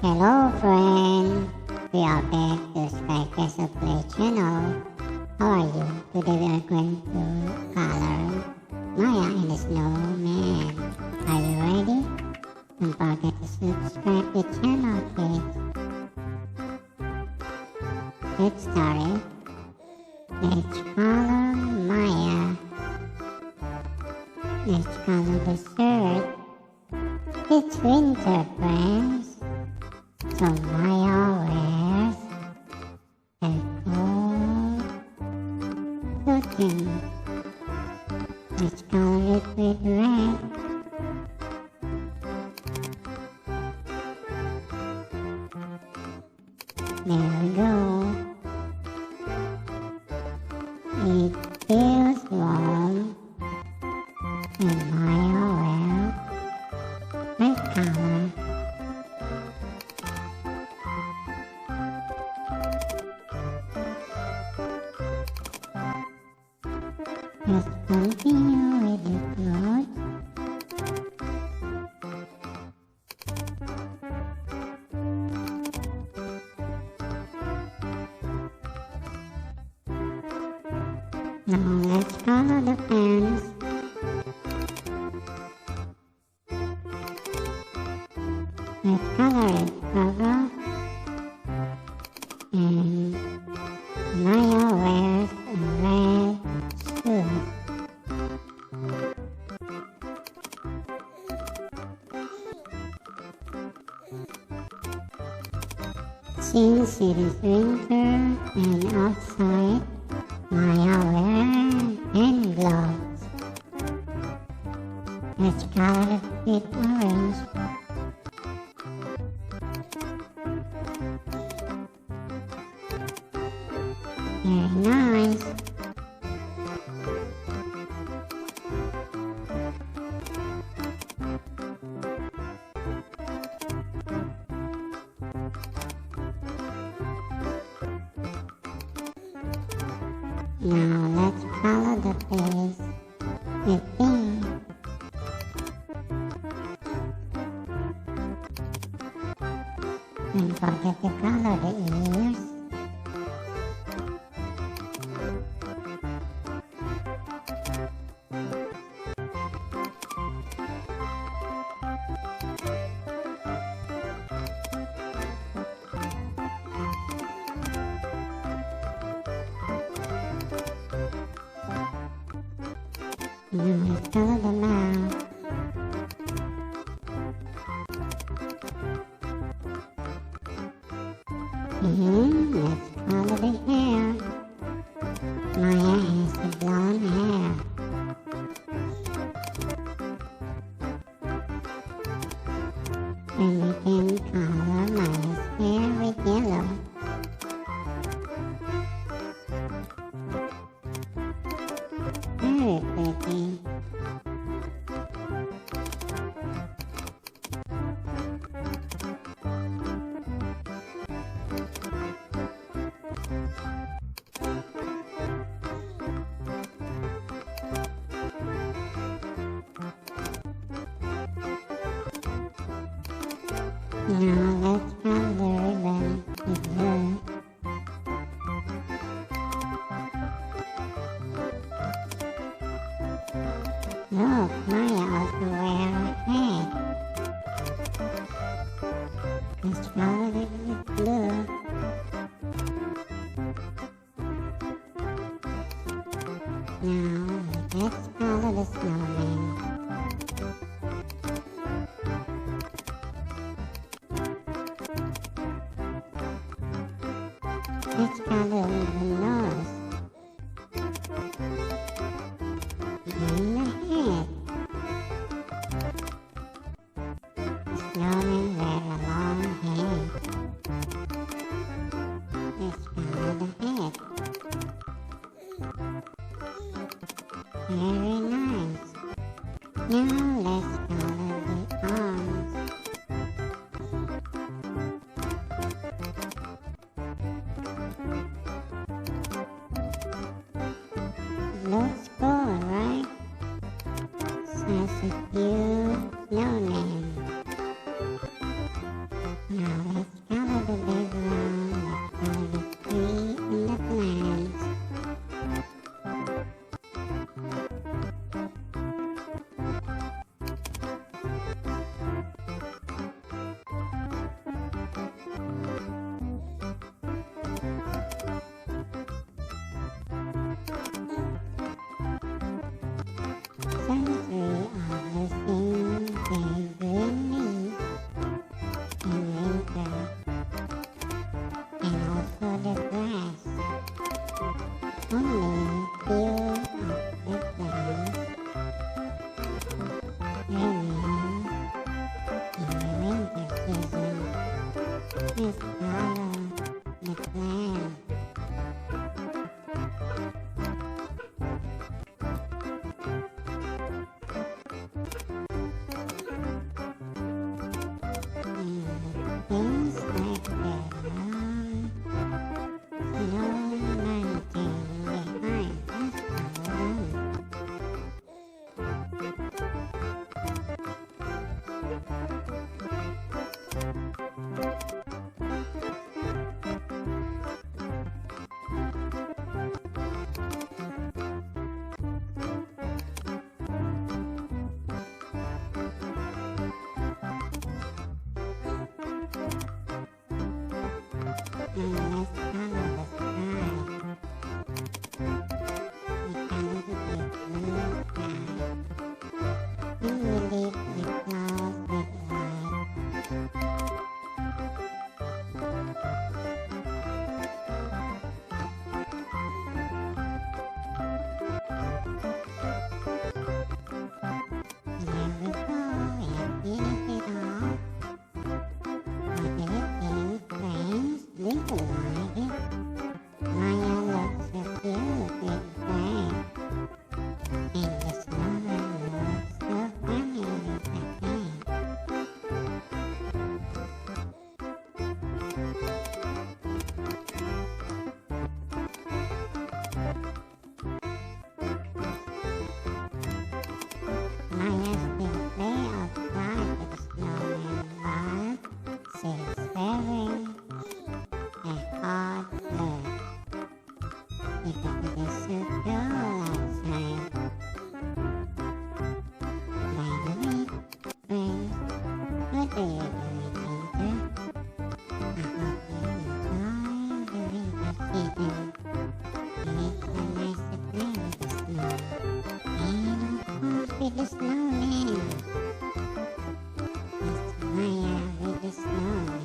Hello friend, we are back to Quincas Play channel. How are you? Today we are going to color Maya and the Snowman. Are you ready? Don't forget to subscribe the channel please. Get started. Let's color Maya. Let's color the shirt. It's winter friends. So Maya wears a coat cooking. Let's color it with red. There we go. It feels warm and Maya wears red color. Let's continue with the clothes. Now let's color the pants. Let's color it purple. And Maya wears a red suit. Since it is winter and outside, Maya wears hand gloves. Let's color it with orange. Very nice. Now let's color the face with pink. Don't forget to color the ears. Now let's color the mouth. Let's color the hair. Maya has the blonde hair. And we can color Maya's hair with yellow. Very pretty. Now let's color the ribbon with blue. Look, Maya also wears a hat. Let's color it with blue. Now let's color the snowman. Let's color the nose and the head. Snowman wears a long hair. Let's color the head. Very nice. Now let's color the arms. Looks cool, right? Such a cute snowman. Now the background, let's color the tree and the plants. Some tree are losing their green leaves in winter, and also the grass. Only few of the plants remain in the winter season. Let's follow the plant. Things like the long Snowman thing behind us alone. And let's follow the sky. We can see blue sky. And we leave the clouds with light. There we go, we have finished it all. What do you think, friends? Do you like it? Maya looks so cute with gray, and the snowman looks so funny with the hair. Maya's been play outside with the snowman, but she's wearing a hard look because it is so cold outside. By the way, friends, what do you do in winter? I hope you enjoy the winter season. And it's so nice to play with the snow. And of course with the snowman. It's Maya with the snowman.